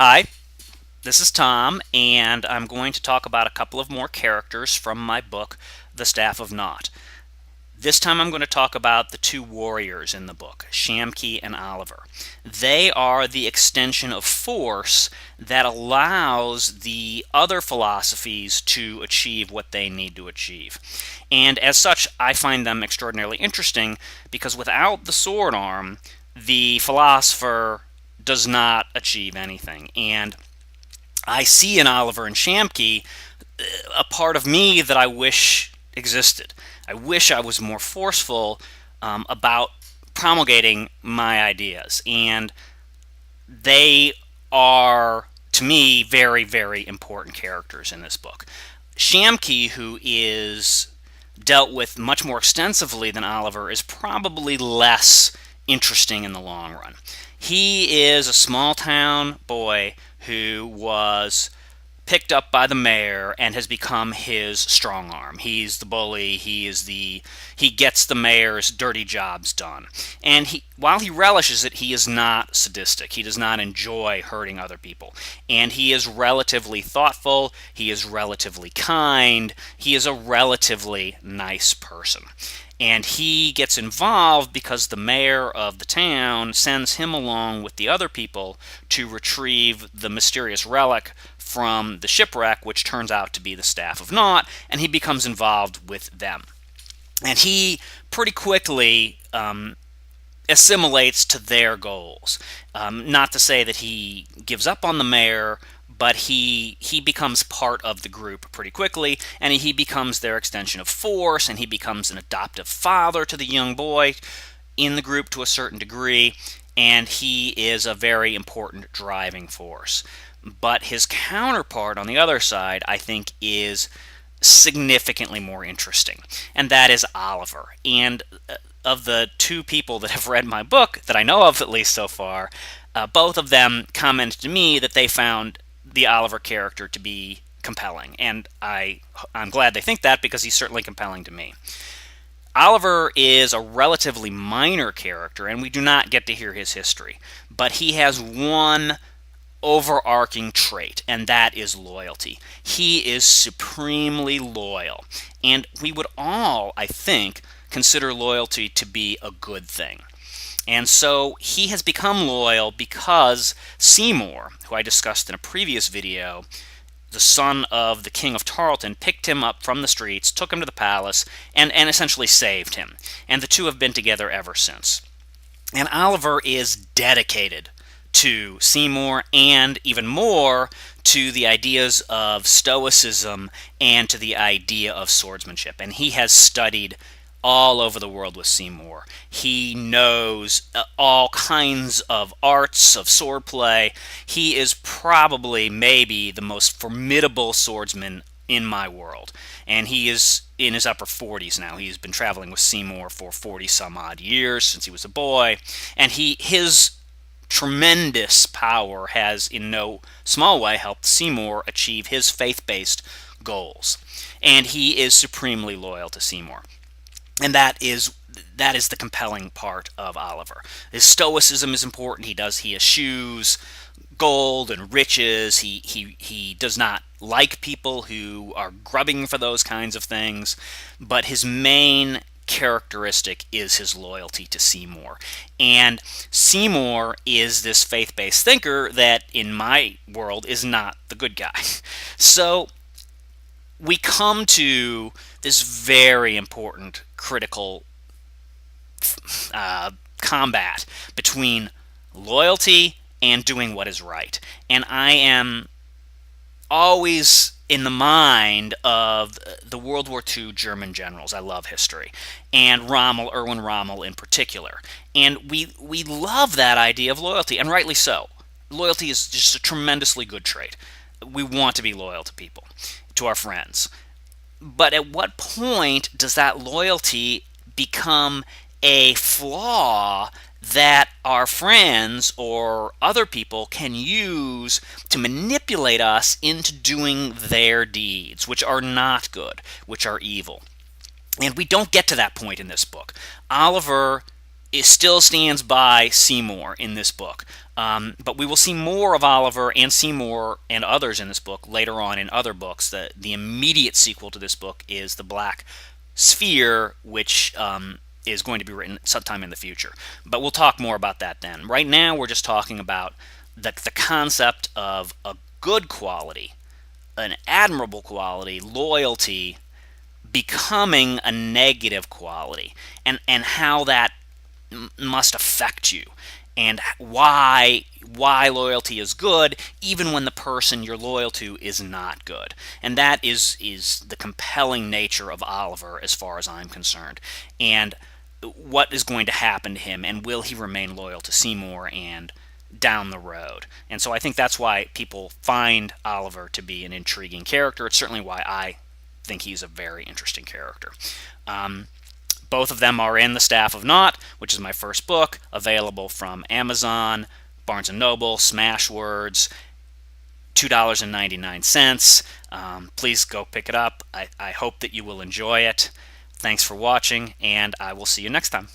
Hi, this is Tom, and I'm going to talk about a couple of more characters from my book, The Staff of Naught. This time I'm going to talk about the two warriors in the book, Shamki and Oliver. They are the extension of force that allows the other philosophies to achieve what they need to achieve. And as such, I find them extraordinarily interesting because without the sword arm, the philosopher does not achieve anything. And I see in Oliver and Shamki a part of me that I wish existed. I wish I was more forceful about promulgating my ideas. And they are, to me, very, very important characters in this book. Shamki, who is dealt with much more extensively than Oliver, is probably less interesting in the long run. He is a small town boy who was picked up by the mayor and has become his strong arm. He's the bully. He gets the mayor's dirty jobs done. And while he relishes it, he is not sadistic. He does not enjoy hurting other people. And he is relatively thoughtful. He is relatively kind. He is a relatively nice person. And he gets involved because the mayor of the town sends him along with the other people to retrieve the mysterious relic from the shipwreck, which turns out to be the Staff of Naught, and he becomes involved with them. And he pretty quickly assimilates to their goals. Not to say that he gives up on the mayor, but he becomes part of the group pretty quickly, and he becomes their extension of force, and he becomes an adoptive father to the young boy in the group to a certain degree, and he is a very important driving force. But his counterpart on the other side, I think, is significantly more interesting, and that is Oliver. And of the two people that have read my book, that I know of at least so far, both of them commented to me that they found the Oliver character to be compelling, and I'm glad they think that because he's certainly compelling to me. Oliver is a relatively minor character, and we do not get to hear his history, but he has one overarching trait, and that is loyalty. He is supremely loyal, and we would all, I think, consider loyalty to be a good thing. And so he has become loyal because Seymour, who I discussed in a previous video, the son of the King of Tarleton, picked him up from the streets, took him to the palace, and essentially saved him. And the two have been together ever since. And Oliver is dedicated to Seymour and even more to the ideas of Stoicism and to the idea of swordsmanship. And he has studied all over the world with Seymour. He knows all kinds of arts of swordplay. He is probably maybe the most formidable swordsman in my world. And he is in his upper 40s now. He's been traveling with Seymour for 40 some odd years since he was a boy. And his tremendous power has in no small way helped Seymour achieve his faith-based goals. And he is supremely loyal to Seymour. And that is the compelling part of Oliver. His stoicism is important. He eschews gold and riches. He does not like people who are grubbing for those kinds of things. But his main characteristic is his loyalty to Seymour. And Seymour is this faith-based thinker that, in my world, is not the good guy. So we come to this very important critical combat between loyalty and doing what is right. And I am always in the mind of the World War II German generals. I love history. And Erwin Rommel in particular. And we love that idea of loyalty, and rightly so. Loyalty is just a tremendously good trait. We want to be loyal to people, to our friends. But at what point does that loyalty become a flaw that our friends or other people can use to manipulate us into doing their deeds, which are not good, which are evil? And we don't get to that point in this book. Oliver still stands by Seymour in this book. But we will see more of Oliver and Seymour and others in this book later on in other books. The immediate sequel to this book is The Black Sphere, which is going to be written sometime in the future. But we'll talk more about that then. Right now, we're just talking about the concept of a good quality, an admirable quality, loyalty, becoming a negative quality, and how that must affect you, and why loyalty is good even when the person you're loyal to is not good. And that is the compelling nature of Oliver as far as I'm concerned. And what is going to happen to him, and will he remain loyal to Seymour and down the road? And so I think that's why people find Oliver to be an intriguing character. It's certainly why I think he's a very interesting character. Both of them are in The Staff of Naught, which is my first book, available from Amazon, Barnes & Noble, Smashwords, $2.99. Please go pick it up. I hope that you will enjoy it. Thanks for watching, and I will see you next time.